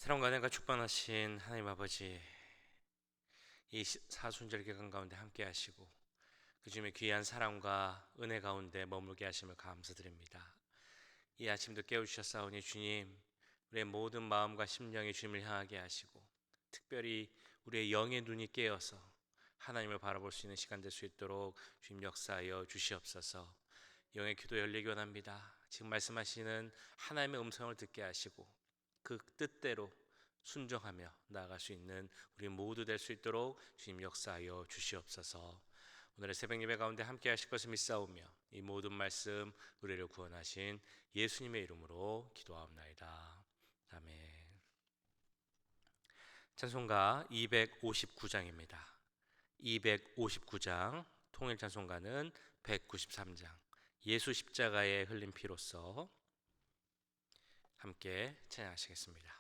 사랑과 은혜가 축복하신 하나님 아버지, 이 사순절 기간 가운데 함께 하시고 그 주님의 귀한 사랑과 은혜 가운데 머물게 하심을 감사드립니다. 이 아침도 깨우주셨사오니 주님, 우리의 모든 마음과 심령이 주님을 향하게 하시고 특별히 우리의 영의 눈이 깨어서 하나님을 바라볼 수 있는 시간 될 수 있도록 주님 역사하여 주시옵소서. 영의 귀도 열리기 원합니다. 지금 말씀하시는 하나님의 음성을 듣게 하시고 그 뜻대로 순종하며 나아갈 수 있는 우리 모두 될 수 있도록 주님 역사하여 주시옵소서. 오늘의 새벽 예배 가운데 함께 하실 것을 믿사오며 이 모든 말씀 우리를 구원하신 예수님의 이름으로 기도하옵나이다. 아멘. 찬송가 259장입니다. 259장, 통일 찬송가는 193장, 예수 십자가에 흘린 피로써 함께 찬양하시겠습니다.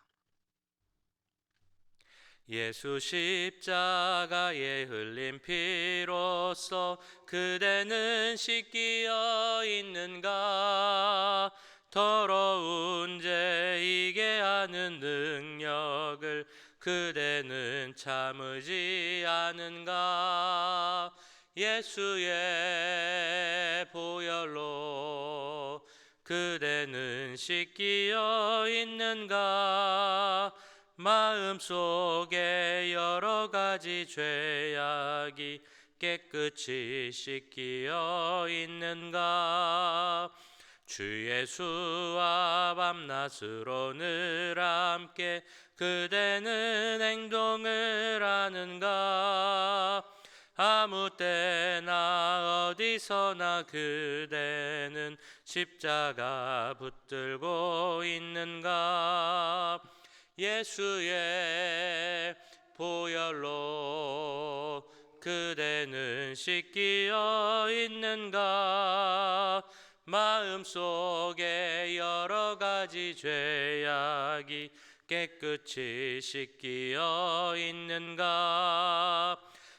예수 십자가에 흘린 피로써 그대는 씻기어 있는가? 더러운 죄 이게 하는 능력을 그대는 참으지 않은가? 예수의 보혈로 그대는 씻기어 있는가? 마음속에 여러 가지 죄악이 깨끗이 씻기어 있는가? 주 예수와 밤낮으로 늘 함께 그대는 행동을 하는가? 아무 때나 어디서나 그대는 십자가 붙들고 있는가? 예수의 보혈로 그대는 씻기어 있는가? 마음속에 여러 가지 죄악이 깨끗이 씻기어 있는가?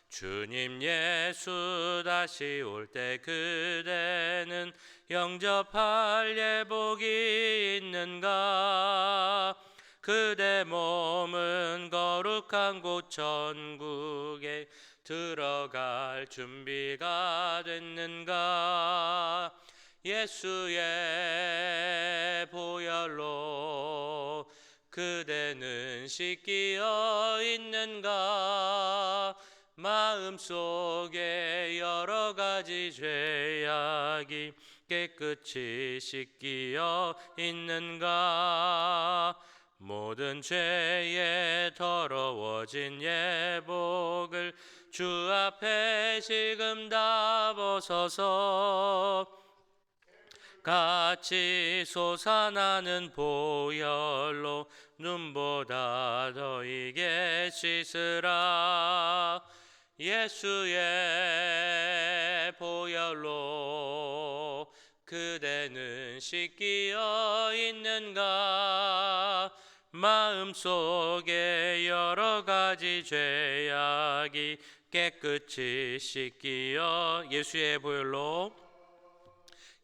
주님 예수 다시 올 때 그대는 영접할 예복이 있는가? 그대 몸은 거룩한 곳 천국에 들어갈 준비가 됐는가? 예수의 보혈로 그대는 씻기어 있는가? 마음속에 여러 가지 죄악이 깨끗이 씻기어 있는가? 모든 죄에 더러워진 예복을 주 앞에 지금 다 벗어서 같이 솟아나는 보혈로 눈보다 더 이게 씻으라. 예수의 보혈로 그대는 씻기어 있는가? 마음속에 여러 가지 죄악이 깨끗이 씻기어 예수의 보혈로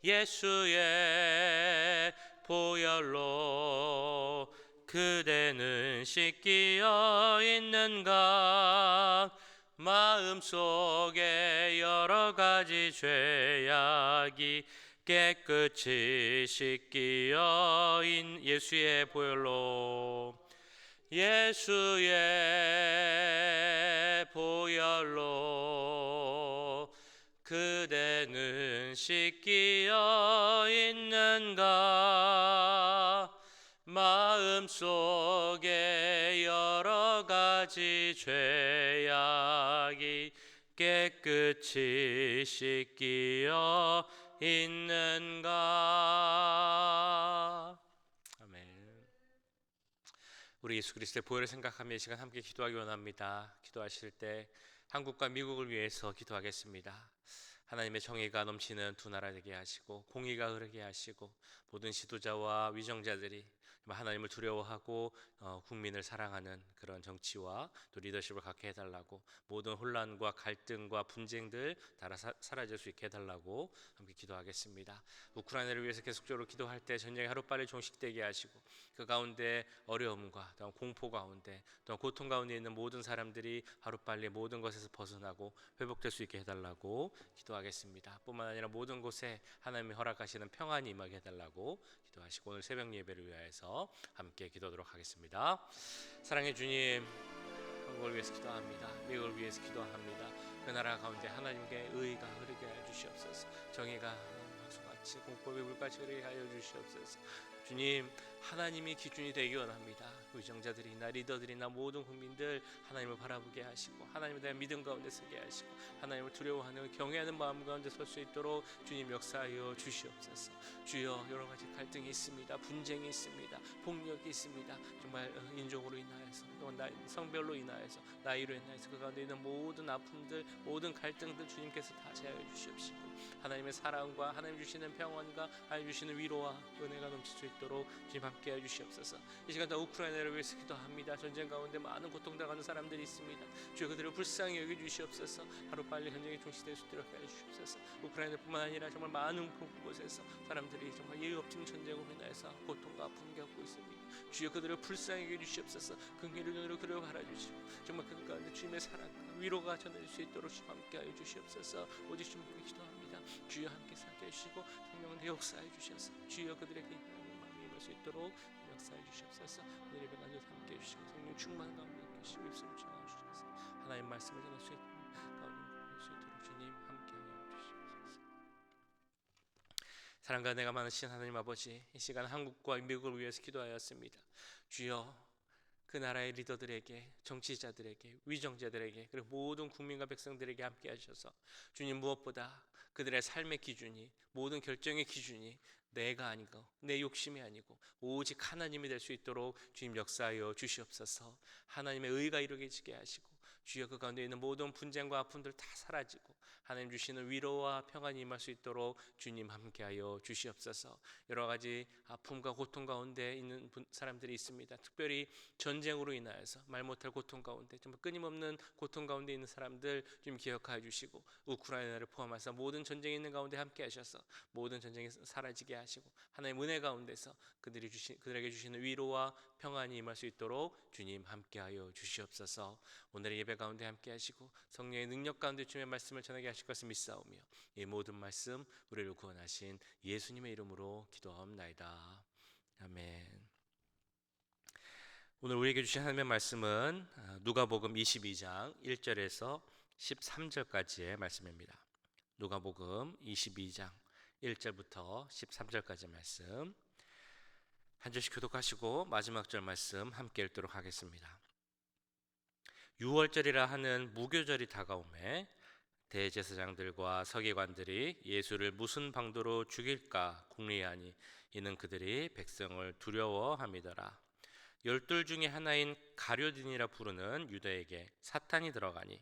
예수의 보혈로 그대는 씻기어 있는가? 마음속에 여러 가지 죄악이 깨끗이 씻기어 예수의 보혈로 예수의 보혈로 그대는 씻기어 있는가? 마음속에 여러 가지 죄악이 깨끗이 씻기어 있는가? 아멘. 우리 예수 그리스도의 보혈을 생각하며 이 시간 함께 기도하기 원합니다. 기도하실 때 한국과 미국을 위해서 기도하겠습니다. 하나님의 정의가 넘치는 두 나라 되게 하시고 공의가 흐르게 하시고 모든 지도자와 위정자들이 하나님을 두려워하고 국민을 사랑하는 그런 정치와 또 리더십을 갖게 해달라고, 모든 혼란과 갈등과 분쟁들 다 사라질 수 있게 해달라고 함께 기도하겠습니다. 우크라이나를 위해서 계속적으로 기도할 때 전쟁이 하루빨리 종식되게 하시고, 그 가운데 어려움과 또 공포 가운데 또 고통 가운데 있는 모든 사람들이 하루빨리 모든 것에서 벗어나고 회복될 수 있게 해달라고 기도하겠습니다. 뿐만 아니라 모든 곳에 하나님이 허락하시는 평안이 임하게 해달라고 기도하시고, 오늘 새벽 예배를 위하여서 함께 기도하도록 하겠습니다. 사랑의 주님, 한국을 위해서 기도합니다. 미국을 위해서 기도합니다. 그 나라 가운데 하나님께 의가 흐르게 하여 주시옵소서. 정의가 하수같이 공법의 물같이 흐르게 하여 주시옵소서. 주님, 하나님이 기준이 되기 원합니다. 의정자들이나 리더들이나 모든 국민들 하나님을 바라보게 하시고, 하나님에 대한 믿음 가운데 서게 하시고, 하나님을 두려워하는 경외하는 마음 가운데 설 수 있도록 주님 역사하여 주시옵소서. 주여, 여러 가지 갈등이 있습니다. 분쟁이 있습니다. 폭력이 있습니다. 정말 인종으로 인하여서 또 성별로 인하여서 나이로 인하여서 그 가운데 있는 모든 아픔들, 모든 갈등들 주님께서 다 제하여 주시옵시고, 하나님의 사랑과 하나님 주시는 평안과 하나님 주시는 위로와 은혜가 넘칠 수 있도록 주님 함께해 주시옵소서. 이 시간 다 우크라이나를 위해서 기도합니다. 전쟁 가운데 많은 고통당하는 사람들이 있습니다. 주여, 그들을 불쌍히 여겨 주시옵소서. 하루빨리 전쟁이 종식될 수 있도록 해 주시옵소서. 우크라이나뿐만 아니라 정말 많은 곳에서 사람들이 정말 예의 없는 전쟁으로 인해서 고통과 아픔을 겪고 있습니다. 주여, 그들을 불쌍히 여겨 주시옵소서. 긍휼의 눈으로 그를 바라주시고, 정말 그 가운데 주님의 사랑과 위로가 전해질 수 있도록 주님 함께하여 주시옵소서. 오직 주님께 기도합니다. 주여, 함께 살게 해주시고 성령의 역사해 주셔서 주여, 그들에게 마음이 임할 수 있도록 역사해 주시옵소서. 오늘 예배 가운데 함께 해주시고 성령 충만 가운데 계시고 입술을 전해 주셔서 하나님 말씀을 전할 수 있도록 가운데 수 있도록 주님 함께하여 주시옵소서. 사랑과 내가 많으신 하나님 아버지, 이 시간 한국과 미국을 위해서 기도하였습니다. 주여, 그 나라의 리더들에게, 정치자들에게, 위정자들에게, 그리고 모든 국민과 백성들에게 함께 하셔서 주님, 무엇보다 그들의 삶의 기준이, 모든 결정의 기준이 내가 아니고 내 욕심이 아니고 오직 하나님이 될 수 있도록 주님 역사하여 주시옵소서. 하나님의 의가 이루어지게 하시고, 주여, 그 가운데 있는 모든 분쟁과 아픔들 다 사라지고 하나님 주시는 위로와 평안이 임할 수 있도록 주님 함께하여 주시옵소서. 여러 가지 아픔과 고통 가운데 있는 사람들이 있습니다. 특별히 전쟁으로 인하여서 말 못할 고통 가운데, 정말 끊임없는 고통 가운데 있는 사람들 좀 기억하여 주시고, 우크라이나를 포함해서 모든 전쟁이 있는 가운데 함께 하셔서 모든 전쟁이 사라지게 하시고, 하나님 은혜 가운데서 그들에게 주시는 위로와 평안이 임할 수 있도록 주님 함께하여 주시옵소서. 오늘의 예배 가운데 함께 하시고 성령의 능력 가운데 주님의 말씀을 전하게 하실 것을 믿사오며, 이 모든 말씀 우리를 구원하신 예수님의 이름으로 기도하옵나이다. 아멘. 오늘 우리에게 주신 하나님의 말씀은 누가복음 22장 1절에서 13절까지의 말씀입니다. 누가복음 22장 1절부터 13절까지의 말씀, 한 절씩 교독하시고 마지막 절 말씀 함께 읽도록 하겠습니다. 유월절이라 하는 무교절이 다가오매 대제사장들과 서기관들이 예수를 무슨 방도로 죽일까 궁리하니, 이는 그들이 백성을 두려워함이더라. 열둘 중에 하나인 가룟인이라 부르는 유다에게 사탄이 들어가니,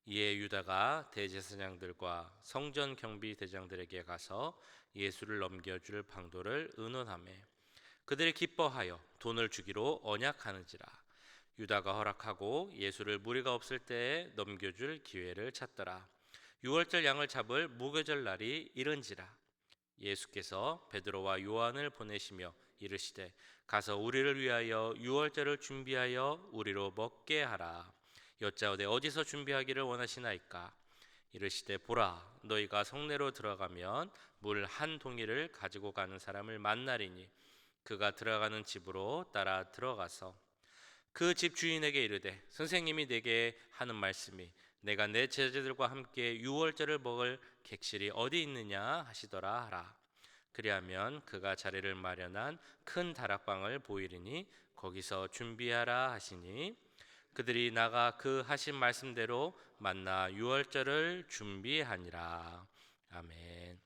이에 유다가 대제사장들과 성전 경비 대장들에게 가서 예수를 넘겨줄 방도를 의논하매 그들이 기뻐하여 돈을 주기로 언약하는지라. 유다가 허락하고 예수를 무리가 없을 때에 넘겨줄 기회를 찾더라. 유월절 양을 잡을 무교절 날이 이른지라. 예수께서 베드로와 요한을 보내시며 이르시되, 가서 우리를 위하여 유월절을 준비하여 우리로 먹게 하라. 여짜오되 어디서 준비하기를 원하시나이까? 이르시되, 보라, 너희가 성내로 들어가면 물 한 동이를 가지고 가는 사람을 만나리니 그가 들어가는 집으로 따라 들어가서 그 집 주인에게 이르되, 선생님이 내게 하는 말씀이 내가 내 제자들과 함께 유월절을 먹을 객실이 어디 있느냐 하시더라 하라. 그리하면 그가 자리를 마련한 큰 다락방을 보이리니 거기서 준비하라 하시니, 그들이 나가 그 하신 말씀대로 만나 유월절을 준비하니라. 아멘.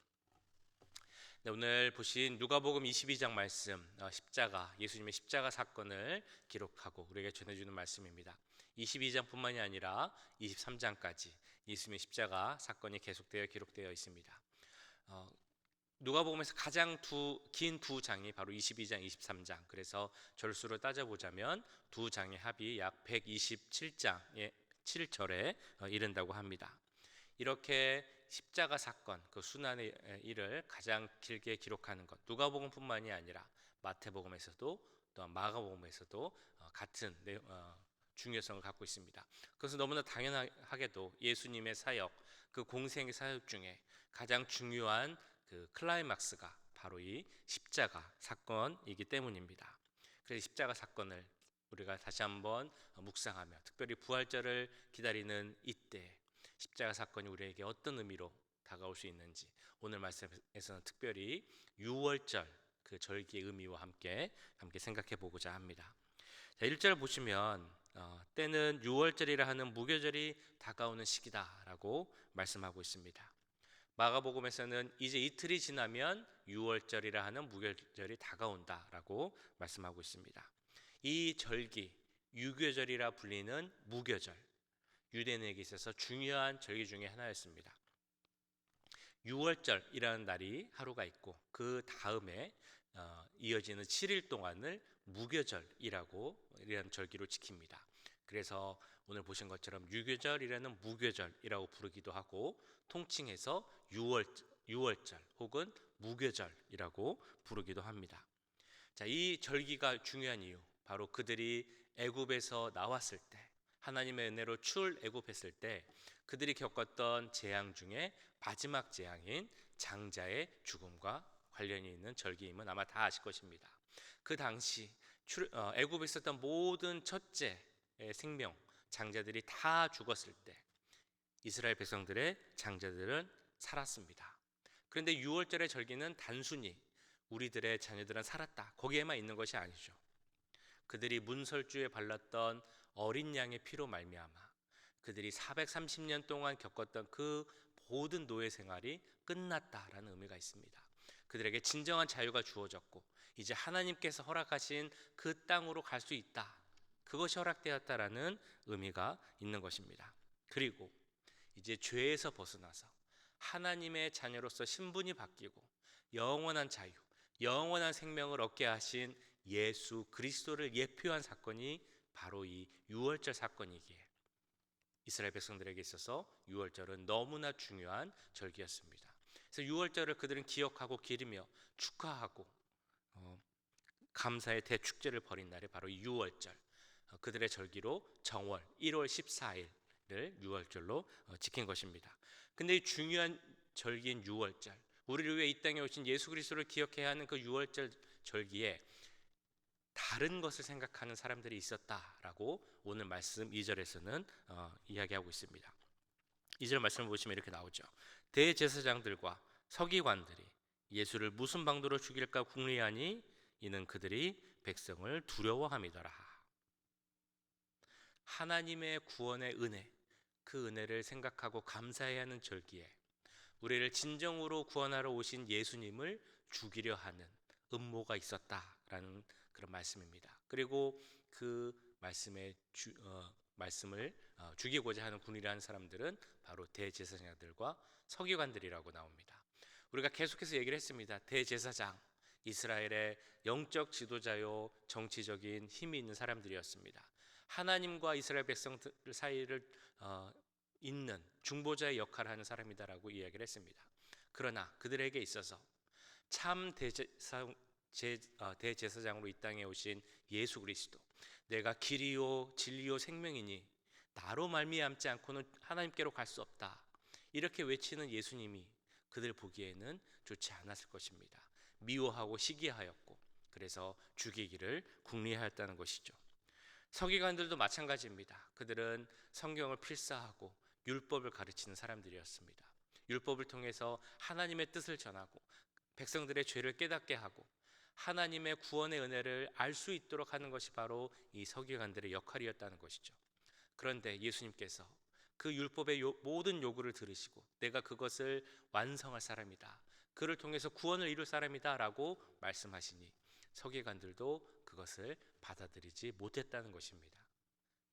네, 오늘 보신 누가복음 22장 말씀, 십자가, 예수님의 십자가 사건을 기록하고 우리에게 전해주는 말씀입니다. 22장뿐만이 아니라 23장까지 예수님의 십자가 사건이 계속되어 기록되어 있습니다. 누가복음에서 가장 긴 두 장이 바로 22장, 23장. 그래서 절수로 따져보자면 두 장의 합이 약 127장의 7절에 이른다고 합니다. 이렇게 십자가 사건, 그 순환의 일을 가장 길게 기록하는 것, 누가복음뿐만이 아니라 마태복음에서도 또 마가복음에서도 같은 중요성을 갖고 있습니다. 그래서 너무나 당연하게도 예수님의 사역, 그 공생의 사역 중에 가장 중요한 그 클라이막스가 바로 이 십자가 사건이기 때문입니다. 그래서 십자가 사건을 우리가 다시 한번 묵상하며, 특별히 부활절을 기다리는 이때 십자가 사건이 우리에게 어떤 의미로 다가올 수 있는지, 오늘 말씀에서는 특별히 유월절 그 절기의 의미와 함께 생각해 보고자 합니다. 자, 1절 보시면 때는 유월절이라 하는 무교절이 다가오는 시기다라고 말씀하고 있습니다. 마가복음에서는 이제 이틀이 지나면 유월절이라 하는 무교절이 다가온다라고 말씀하고 있습니다. 이 절기, 유교절이라 불리는 무교절, 유대인에게 있어서 중요한 절기 중에 하나였습니다. 유월절이라는 날이 하루가 있고 그 다음에 이어지는 7일 동안을 무교절이라고 이런 절기로 지킵니다. 그래서 오늘 보신 것처럼 유교절이라는 무교절이라고 부르기도 하고, 통칭해서 유월절 혹은 무교절이라고 부르기도 합니다. 자, 이 절기가 중요한 이유, 바로 그들이 애굽에서 나왔을 때, 하나님의 은혜로 출애굽했을 때 그들이 겪었던 재앙 중에 마지막 재앙인 장자의 죽음과 관련이 있는 절기임은 아마 다 아실 것입니다. 그 당시 애굽에 있었던 모든 첫째의 생명, 장자들이 다 죽었을 때 이스라엘 백성들의 장자들은 살았습니다. 그런데 유월절의 절기는 단순히 우리들의 자녀들은 살았다, 거기에만 있는 것이 아니죠. 그들이 문설주에 발랐던 어린 양의 피로 말미암아 그들이 430년 동안 겪었던 그 모든 노예 생활이 끝났다라는 의미가 있습니다. 그들에게 진정한 자유가 주어졌고 이제 하나님께서 허락하신 그 땅으로 갈 수 있다, 그것이 허락되었다라는 의미가 있는 것입니다. 그리고 이제 죄에서 벗어나서 하나님의 자녀로서 신분이 바뀌고 영원한 자유, 영원한 생명을 얻게 하신 예수 그리스도를 예표한 사건이 바로 이 유월절 사건이기에 이스라엘 백성들에게 있어서 유월절은 너무나 중요한 절기였습니다. 그래서 유월절을 그들은 기억하고 기리며 축하하고 감사의 대축제를 벌인 날이 바로 유월절, 그들의 절기로 정월 1월 14일을 유월절로 지킨 것입니다. 근데 이 중요한 절기인 유월절, 우리를 위해 이 땅에 오신 예수 그리스도를 기억해야 하는 그 유월절 절기에 다른 것을 생각하는 사람들이 있었다라고 오늘 말씀 2절에서는 이야기하고 있습니다. 2절 말씀을 보시면 이렇게 나오죠. 대제사장들과 서기관들이 예수를 무슨 방도로 죽일까 궁리하니 이는 그들이 백성을 두려워함이더라. 하나님의 구원의 은혜, 그 은혜를 생각하고 감사해야 하는 절기에 우리를 진정으로 구원하러 오신 예수님을 죽이려 하는 음모가 있었다라는 그런 말씀입니다. 그리고 그 말씀을 죽이고자 하는 군이라는 사람들은 바로 대제사장들과 서기관들이라고 나옵니다. 우리가 계속해서 얘기를 했습니다. 대제사장, 이스라엘의 영적 지도자요 정치적인 힘이 있는 사람들이었습니다. 하나님과 이스라엘 백성들 사이를 잇는 중보자의 역할을 하는 사람이다라고 이야기를 했습니다. 그러나 그들에게 있어서 참 대제사장으로 이 땅에 오신 예수 그리스도, 내가 길이요 진리요 생명이니 나로 말미암지 않고는 하나님께로 갈 수 없다, 이렇게 외치는 예수님이 그들 보기에는 좋지 않았을 것입니다. 미워하고 시기하였고 그래서 죽이기를 궁리하였다는 것이죠. 서기관들도 마찬가지입니다. 그들은 성경을 필사하고 율법을 가르치는 사람들이었습니다. 율법을 통해서 하나님의 뜻을 전하고 백성들의 죄를 깨닫게 하고 하나님의 구원의 은혜를 알 수 있도록 하는 것이 바로 이 서기관들의 역할이었다는 것이죠. 그런데 예수님께서 그 율법의 모든 요구를 들으시고 내가 그것을 완성할 사람이다, 그를 통해서 구원을 이룰 사람이다 라고 말씀하시니 서기관들도 그것을 받아들이지 못했다는 것입니다.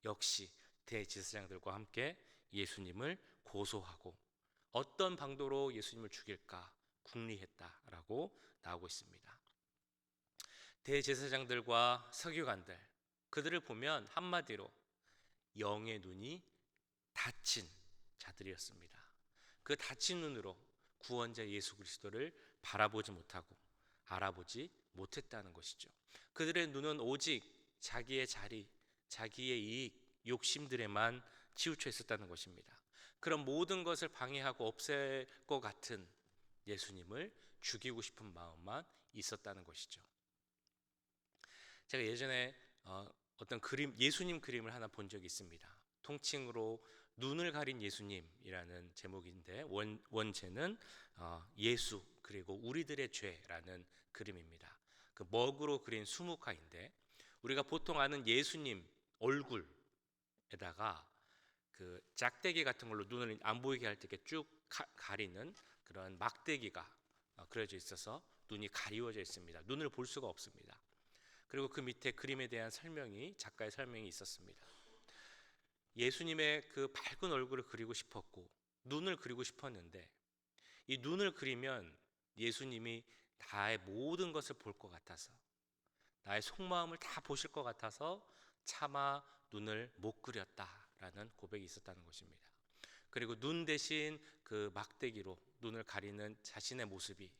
역시 대제사장들과 함께 예수님을 고소하고 어떤 방도로 예수님을 죽일까 궁리했다라고 나오고 있습니다. 대제사장들과 서기관들, 그들을 보면 한마디로 영의 눈이 닫힌 자들이었습니다. 그 닫힌 눈으로 구원자 예수 그리스도를 바라보지 못하고 알아보지 못했다는 것이죠. 그들의 눈은 오직 자기의 자리, 자기의 이익, 욕심들에만 치우쳐 있었다는 것입니다. 그런 모든 것을 방해하고 없앨 것 같은 예수님을 죽이고 싶은 마음만 있었다는 것이죠. 제가 예전에 어떤 그림, 예수님 그림을 하나 본 적이 있습니다. 통칭으로 눈을 가린 예수님이라는 제목인데 원제는 예수 그리고 우리들의 죄라는 그림입니다. 그 먹으로 그린 수묵화인데 우리가 보통 아는 예수님 얼굴에다가 그 짝대기 같은 걸로 눈을 안 보이게 할 때 이렇게 쭉 가리는 그런 막대기가 그려져 있어서 눈이 가리워져 있습니다. 눈을 볼 수가 없습니다. 그리고 그 밑에 그림에 대한 설명이, 작가의 설명이 있었습니다. 예수님의 그 밝은 얼굴을 그리고 싶었고 눈을 그리고 싶었는데 이 눈을 그리면 예수님이 나의 모든 것을 볼 것 같아서, 나의 속마음을 다 보실 것 같아서 차마 눈을 못 그렸다라는 고백이 있었다는 것입니다. 그리고 눈 대신 그 막대기로 눈을 가리는 자신의 모습이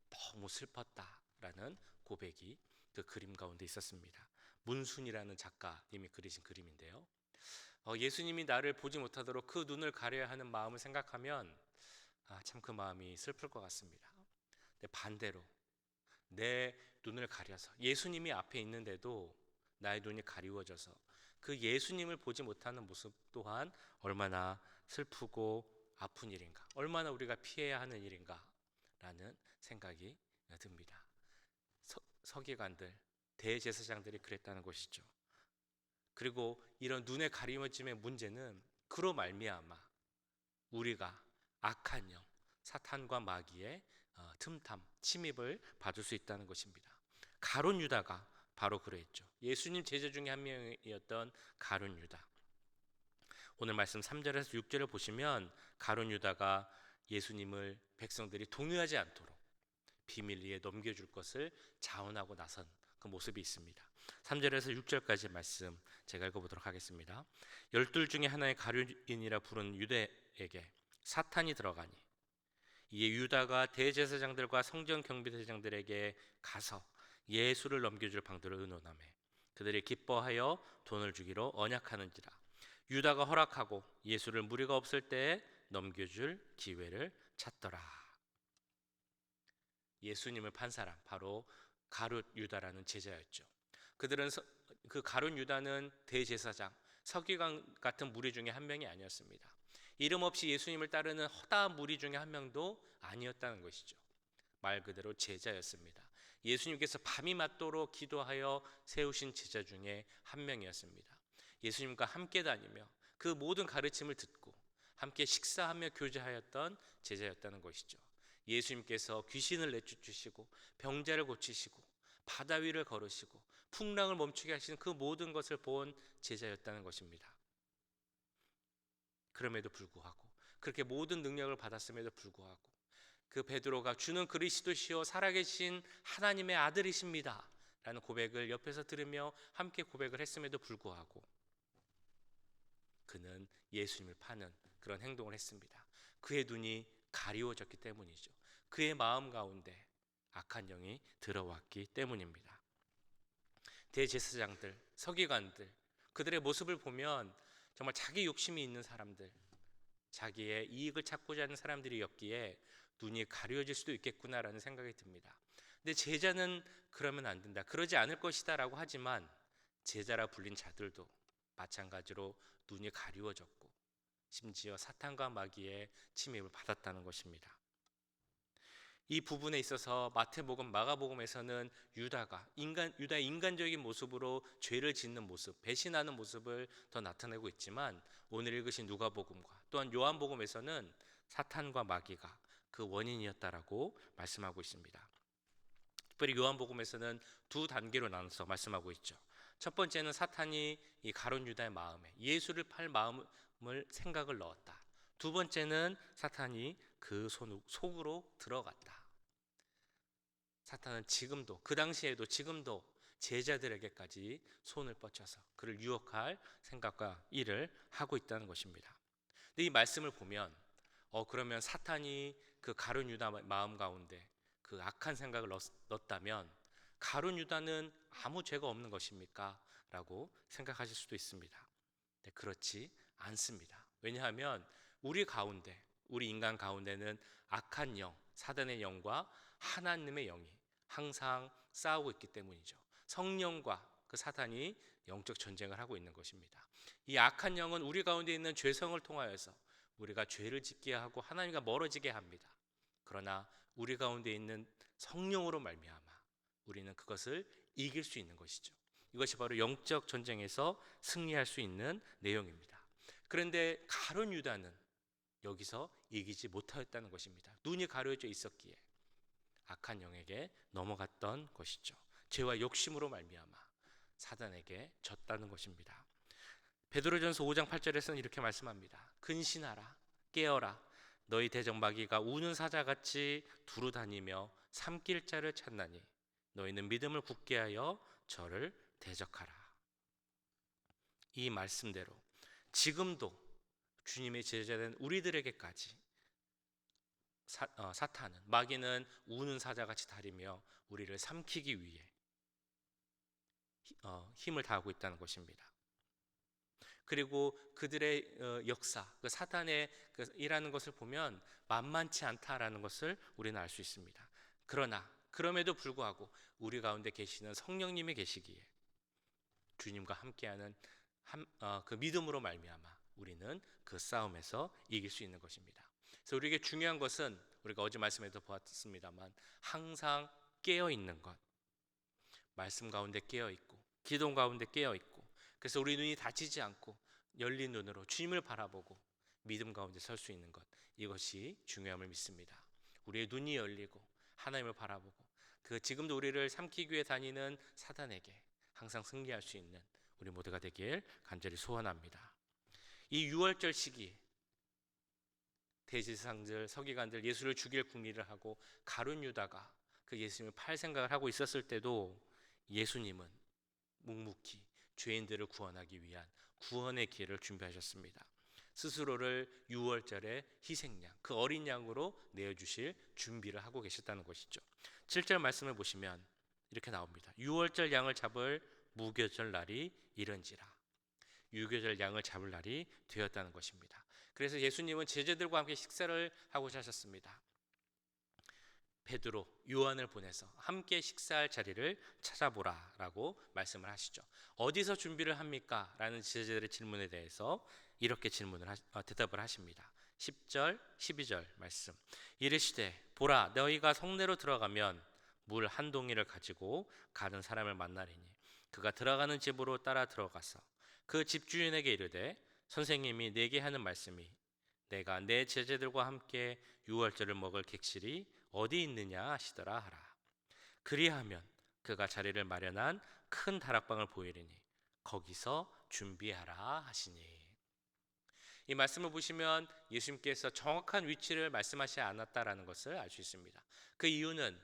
너무 슬펐다라는 고백이 그 그림 가운데 있었습니다. 문순이라는 작가님이 그리신 그림인데요. 예수님이 나를 보지 못하도록 그 눈을 가려야 하는 마음을 생각하면 참 그 마음이 슬플 것 같습니다. 근데 반대로 내 눈을 가려서 예수님이 앞에 있는데도 나의 눈이 가리워져서 그 예수님을 보지 못하는 모습 또한 얼마나 슬프고 아픈 일인가, 얼마나 우리가 피해야 하는 일인가 라는 생각이 듭니다. 서기관들, 대제사장들이 그랬다는 것이죠. 그리고 이런 눈에 가리워짐의 문제는 그로 말미암아 우리가 악한 영, 사탄과 마귀의 틈탐, 침입을 받을 수 있다는 것입니다. 가룟 유다가 바로 그랬죠. 예수님 제자 중에 한 명이었던 가룟 유다. 오늘 말씀 3절에서 6절을 보시면 가룟 유다가 예수님을 백성들이 동요하지 않도록 비밀리에 넘겨줄 것을 자원하고 나선 그 모습이 있습니다. 3절에서 6절까지 말씀 제가 읽어보도록 하겠습니다. 12 중에 하나의 가룟인이라 부른 유대에게 사탄이 들어가니 이에 유다가 대제사장들과 성전 경비대장들에게 가서 예수를 넘겨줄 방도를 의논하며 그들이 기뻐하여 돈을 주기로 언약하는지라. 유다가 허락하고 예수를 무리가 없을 때에 넘겨줄 기회를 찾더라. 예수님을 판 사람 바로 가룟 유다라는 제자였죠. 그들은 그 가룟 유다는 대제사장, 서기관 같은 무리 중에 한 명이 아니었습니다. 이름 없이 예수님을 따르는 허다한 무리 중에 한 명도 아니었다는 것이죠. 말 그대로 제자였습니다. 예수님께서 밤이 맞도록 기도하여 세우신 제자 중에 한 명이었습니다. 예수님과 함께 다니며 그 모든 가르침을 듣고 함께 식사하며 교제하였던 제자였다는 것이죠. 예수님께서 귀신을 내쫓으시고 병자를 고치시고 바다 위를 걸으시고 풍랑을 멈추게 하시는 그 모든 것을 본 제자였다는 것입니다. 그럼에도 불구하고 그렇게 모든 능력을 받았음에도 불구하고 그 베드로가 주는 그리스도시요 살아계신 하나님의 아들이십니다 라는 고백을 옆에서 들으며 함께 고백을 했음에도 불구하고 그는 예수님을 파는 그런 행동을 했습니다. 그의 눈이 가리워졌기 때문이죠. 그의 마음 가운데 악한 영이 들어왔기 때문입니다. 대제사장들, 서기관들, 그들의 모습을 보면 정말 자기 욕심이 있는 사람들, 자기의 이익을 찾고자 하는 사람들이었기에 눈이 가려질 수도 있겠구나라는 생각이 듭니다. 근데 제자는 그러면 안 된다, 그러지 않을 것이다 라고 하지만 제자라 불린 자들도 마찬가지로 눈이 가리워졌고 심지어 사탄과 마귀의 침입을 받았다는 것입니다. 이 부분에 있어서 마태복음, 마가복음에서는 유다의 인간적인 모습으로 죄를 짓는 모습, 배신하는 모습을 더 나타내고 있지만 오늘 읽으신 누가복음과 또한 요한복음에서는 사탄과 마귀가 그 원인이었다라고 말씀하고 있습니다. 특별히 요한복음에서는 두 단계로 나눠서 말씀하고 있죠. 첫 번째는 사탄이 이 가룟 유다의 마음에 예수를 팔 마음을 생각을 넣었다. 두 번째는 사탄이 그 속으로 들어갔다. 사탄은 지금도, 그 당시에도 지금도 제자들에게까지 손을 뻗쳐서 그를 유혹할 생각과 일을 하고 있다는 것입니다. 근데 이 말씀을 보면 그러면 사탄이 그 가룟 유다 마음 가운데 그 악한 생각을 넣었다면 가룟 유다는 아무 죄가 없는 것입니까? 라고 생각하실 수도 있습니다. 네, 그렇지 않습니다. 왜냐하면 우리 가운데, 우리 인간 가운데는 악한 영, 사단의 영과 하나님의 영이 항상 싸우고 있기 때문이죠. 성령과 그 사탄이 영적 전쟁을 하고 있는 것입니다. 이 악한 영은 우리 가운데 있는 죄성을 통하여서 우리가 죄를 짓게 하고 하나님과 멀어지게 합니다. 그러나 우리 가운데 있는 성령으로 말미암아 우리는 그것을 이길 수 있는 것이죠. 이것이 바로 영적 전쟁에서 승리할 수 있는 내용입니다. 그런데 가룟 유다는 여기서 이기지 못하였다는 것입니다. 눈이 가려져 있었기에 악한 영에게 넘어갔던 것이죠. 죄와 욕심으로 말미암아 사단에게 졌다는 것입니다. 베드로전서 5장 8절에서는 이렇게 말씀합니다. 근신하라, 깨어라. 너희 대적마귀가 우는 사자같이 두루 다니며 삼킬 자를 찾나니 너희는 믿음을 굳게 하여 저를 대적하라. 이 말씀대로 지금도 주님의 제자된 우리들에게까지 사탄은, 마귀는 우는 사자같이 다니며 우리를 삼키기 위해 힘을 다하고 있다는 것입니다. 그리고 그들의 역사, 그 사탄의 일하는 것을 보면 만만치 않다라는 것을 우리는 알 수 있습니다. 그럼에도 불구하고 우리 가운데 계시는 성령님이 계시기에 주님과 함께하는 그 믿음으로 말미암아 우리는 그 싸움에서 이길 수 있는 것입니다. 그래서 우리에게 중요한 것은 우리가 어제 말씀에도 보았습니다만 항상 깨어 있는 것, 말씀 가운데 깨어 있고 기도 가운데 깨어 있고, 그래서 우리 눈이 다치지 않고 열린 눈으로 주님을 바라보고 믿음 가운데 설 수 있는 것, 이것이 중요함을 믿습니다. 우리의 눈이 열리고 하나님을 바라보고 지금도 우리를 삼키기 위해 다니는 사단에게 항상 승리할 수 있는 우리 모두가 되길 간절히 소원합니다. 이 유월절 시기 대제사장들, 서기관들 예수를 죽일 궁리를 하고 가룟 유다가 그 예수님을 팔 생각을 하고 있었을 때도 예수님은 묵묵히 죄인들을 구원하기 위한 구원의 기회를 준비하셨습니다. 스스로를 유월절의 희생양, 그 어린 양으로 내어주실 준비를 하고 계셨다는 것이죠. 7절 말씀을 보시면 이렇게 나옵니다. 유월절 양을 잡을 무교절 날이 이른지라. 유교절 양을 잡을 날이 되었다는 것입니다. 그래서 예수님은 제자들과 함께 식사를 하고자 하셨습니다. 베드로, 요한을 보내서 함께 식사할 자리를 찾아보라라고 말씀을 하시죠. 어디서 준비를 합니까? 라는 제자들의 질문에 대해서 이렇게 대답을 하십니다. 10절, 12절 말씀. 이르시되 보라, 너희가 성내로 들어가면 물 한 동이를 가지고 가는 사람을 만나리니 그가 들어가는 집으로 따라 들어가서 그 집주인에게 이르되 선생님이 내게 하는 말씀이 내가 내 제자들과 함께 유월절을 먹을 객실이 어디 있느냐 하시더라 하라. 그리하면 그가 자리를 마련한 큰 다락방을 보이리니 거기서 준비하라 하시니. 이 말씀을 보시면 예수님께서 정확한 위치를 말씀하시지 않았다라는 것을 알 수 있습니다. 그 이유는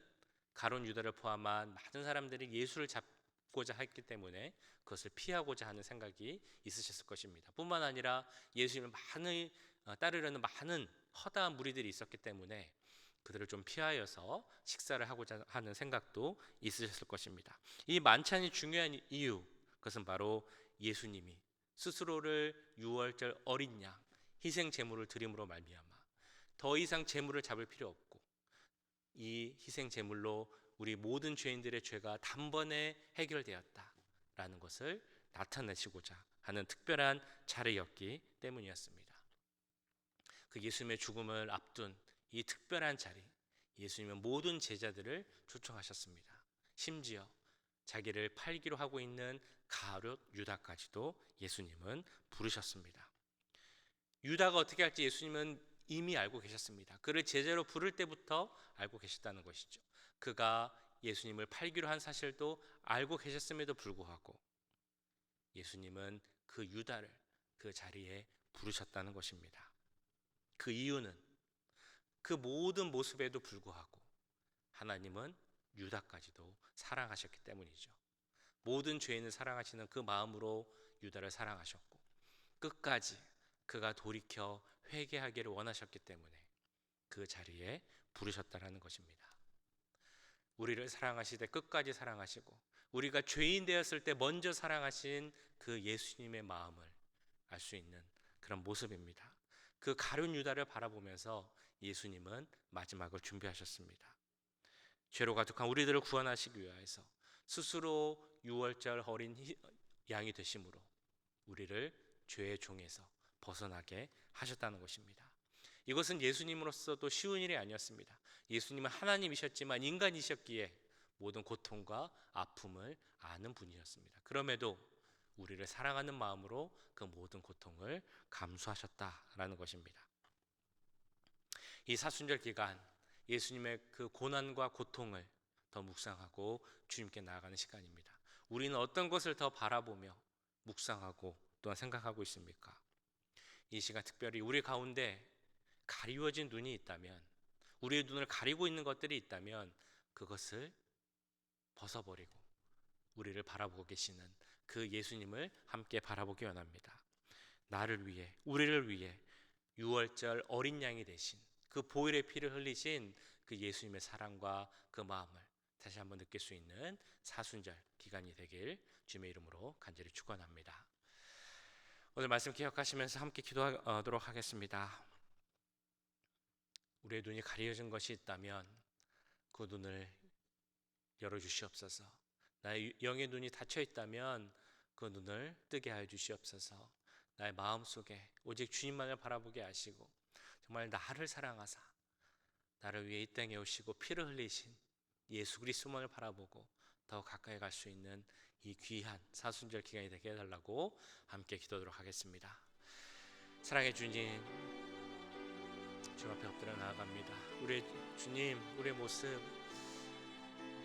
가룟 유다를 포함한 많은 사람들이 예수를 잡고자 했기 때문에 그것을 피하고자 하는 생각이 있으셨을 것입니다. 뿐만 아니라 예수님을 따르려는 많은 허다한 무리들이 있었기 때문에 그들을 좀 피하여서 식사를 하고자 하는 생각도 있으셨을 것입니다. 이 만찬이 중요한 이유, 그것은 바로 예수님이 스스로를 유월절 어린 양, 희생 제물을 드림으로 말미암아 더 이상 제물을 잡을 필요 없고 이 희생 제물로 우리 모든 죄인들의 죄가 단번에 해결되었다라는 것을 나타내시고자 하는 특별한 자리였기 때문이었습니다. 그 예수님의 죽음을 앞둔 이 특별한 자리, 예수님은 모든 제자들을 초청하셨습니다. 심지어 자기를 팔기로 하고 있는 가룟 유다까지도 예수님은 부르셨습니다. 유다가 어떻게 할지 예수님은 이미 알고 계셨습니다. 그를 제자로 부를 때부터 알고 계셨다는 것이죠. 그가 예수님을 팔기로 한 사실도 알고 계셨음에도 불구하고 예수님은 그 유다를 그 자리에 부르셨다는 것입니다. 그 이유는 그 모든 모습에도 불구하고 하나님은 유다까지도 사랑하셨기 때문이죠. 모든 죄인을 사랑하시는 그 마음으로 유다를 사랑하셨고 끝까지 그가 돌이켜 회개하기를 원하셨기 때문에 그 자리에 부르셨다라는 것입니다. 우리를 사랑하시되 끝까지 사랑하시고 우리가 죄인 되었을 때 먼저 사랑하신 그 예수님의 마음을 알 수 있는 그런 모습입니다. 그 가룟 유다를 바라보면서 예수님은 마지막을 준비하셨습니다. 죄로 가득한 우리들을 구원하시기 위해서 스스로 유월절 어린 양이 되심으로 우리를 죄의 종에서 벗어나게 하셨다는 것입니다. 이것은 예수님으로서도 쉬운 일이 아니었습니다. 예수님은 하나님이셨지만 인간이셨기에 모든 고통과 아픔을 아는 분이었습니다. 그럼에도 우리를 사랑하는 마음으로 그 모든 고통을 감수하셨다라는 것입니다. 이 사순절 기간 예수님의 그 고난과 고통을 더 묵상하고 주님께 나아가는 시간입니다. 우리는 어떤 것을 더 바라보며 묵상하고 또한 생각하고 있습니까? 이 시간 특별히 우리 가운데 가리워진 눈이 있다면, 우리의 눈을 가리고 있는 것들이 있다면 그것을 벗어버리고 우리를 바라보고 계시는 그 예수님을 함께 바라보기 원합니다. 나를 위해, 우리를 위해 유월절 어린 양이 되신 그 보혈의 피를 흘리신 그 예수님의 사랑과 그 마음을 다시 한번 느낄 수 있는 사순절 기간이 되길 주님의 이름으로 간절히 축원합니다. 오늘 말씀 기억하시면서 함께 기도하도록 하겠습니다. 우리의 눈이 가려진 것이 있다면 그 눈을 열어주시옵소서. 나의 영의 눈이 닫혀 있다면 그 눈을 뜨게 하여 주시옵소서. 나의 마음속에 오직 주님만을 바라보게 하시고 정말 나를 사랑하사 나를 위해 이 땅에 오시고 피를 흘리신 예수 그리스도만을 바라보고 더 가까이 갈 수 있는 이 귀한 사순절 기간이 되게 해달라고 함께 기도하도록 하겠습니다. 사랑해 주님, 주님 앞에 엎드려 나아갑니다. 우리 주님, 우리의 모습,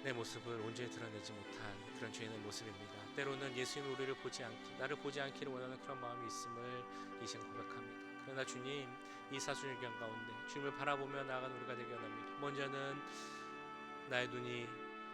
내 모습을 온전히 드러내지 못한 그런 죄인의 모습입니다. 때로는 예수님 우리를 보지 않기, 나를 보지 않기를 원하는 그런 마음이 있음을 이 시간 고백합니다. 그러나 주님, 이 사순절 기간 가운데 주님을 바라보며 나아가는 우리가 되기 원합니다. 먼저는 나의 눈이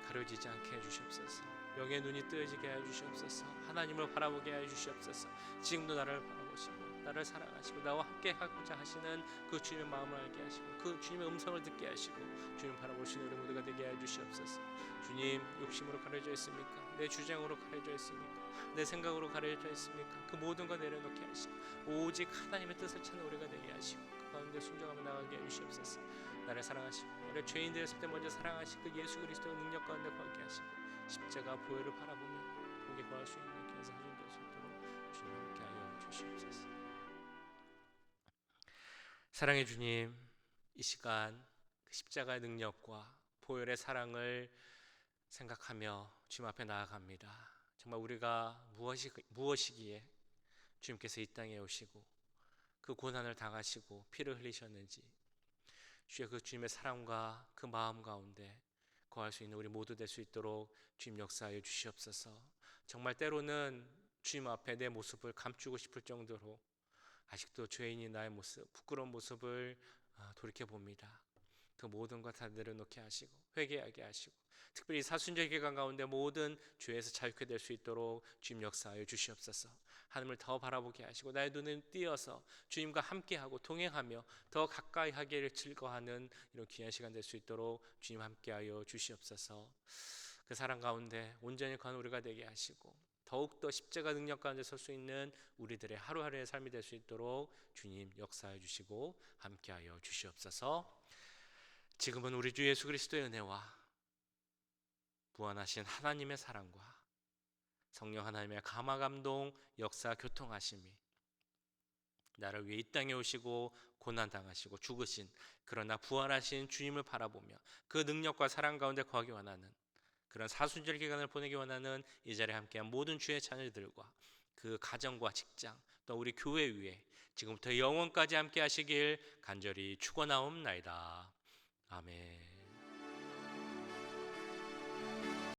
가려지지 않게 해주시옵소서. 영의 눈이 뜨여지게 해주시옵소서. 하나님을 바라보게 해주시옵소서. 지금도 나를 바라보시고 나를 사랑하시고 나와 함께 하고자 하시는 그 주님의 마음을 알게 하시고 그 주님의 음성을 듣게 하시고 주님 바라보시는 우리 모두가 되게 해주시옵소서. 주님, 욕심으로 가려져 있습니까? 내 주장으로 가려져 있습니까? 내 생각으로 가려져 있습니까? 그 모든 것 내려놓게 하시고 오직 하나님의 뜻을 찾는 우리가 되게 하시고 그 가운데 순종하며 나가게 해주시옵소서. 나를 사랑하시고 우리 죄인 되었을 때 먼저 사랑하신 그 예수 그리스도의 능력 가운데 거하게 하시고 십자가 보혈을 바라보며 거기에 거할 수 있는 귀한 사순절 될 수 있도록 주님 함께 하여 주시옵소서. 사랑의 주님, 이 시간 그 십자가의 능력과 보혈의 사랑을 생각하며 주님 앞에 나아갑니다. 정말 우리가 무엇이기에 주님께서 이 땅에 오시고 그 고난을 당하시고 피를 흘리셨는지 주의 그 주님의 사랑과 그 마음 가운데 거할 수 있는 우리 모두 될 수 있도록 주님 역사하여 주시옵소서. 정말 때로는 주님 앞에 내 모습을 감추고 싶을 정도로 아직도 죄인이 나의 모습, 부끄러운 모습을 돌이켜봅니다. 그 모든 것 다 내려놓게 하시고 회개하게 하시고 특별히 사순절 기간 가운데 모든 죄에서 자유케 될 수 있도록 주님 역사하여 주시옵소서. 하나님을 더 바라보게 하시고 나의 눈을 띄어서 주님과 함께하고 동행하며 더 가까이 하기를 즐거워하는 이런 귀한 시간 될 수 있도록 주님 함께하여 주시옵소서. 그 사랑 가운데 온전히 거하는 우리가 되게 하시고 더욱더 십자가 능력 가운데 설 수 있는 우리들의 하루하루의 삶이 될 수 있도록 주님 역사해 주시고 함께하여 주시옵소서. 지금은 우리 주 예수 그리스도의 은혜와 무한하신 하나님의 사랑과 성령 하나님의 감화 감동 역사 교통하심이 나를 위해 이 땅에 오시고 고난 당하시고 죽으신 그러나 부활하신 주님을 바라보며 그 능력과 사랑 가운데 거하기 원하는 그런 사순절 기간을 보내기 원하는 이 자리에 함께한 모든 주의 자녀들과 그 가정과 직장 또 우리 교회 위에 지금부터 영원까지 함께 하시길 간절히 축원하옵나이다. 아멘.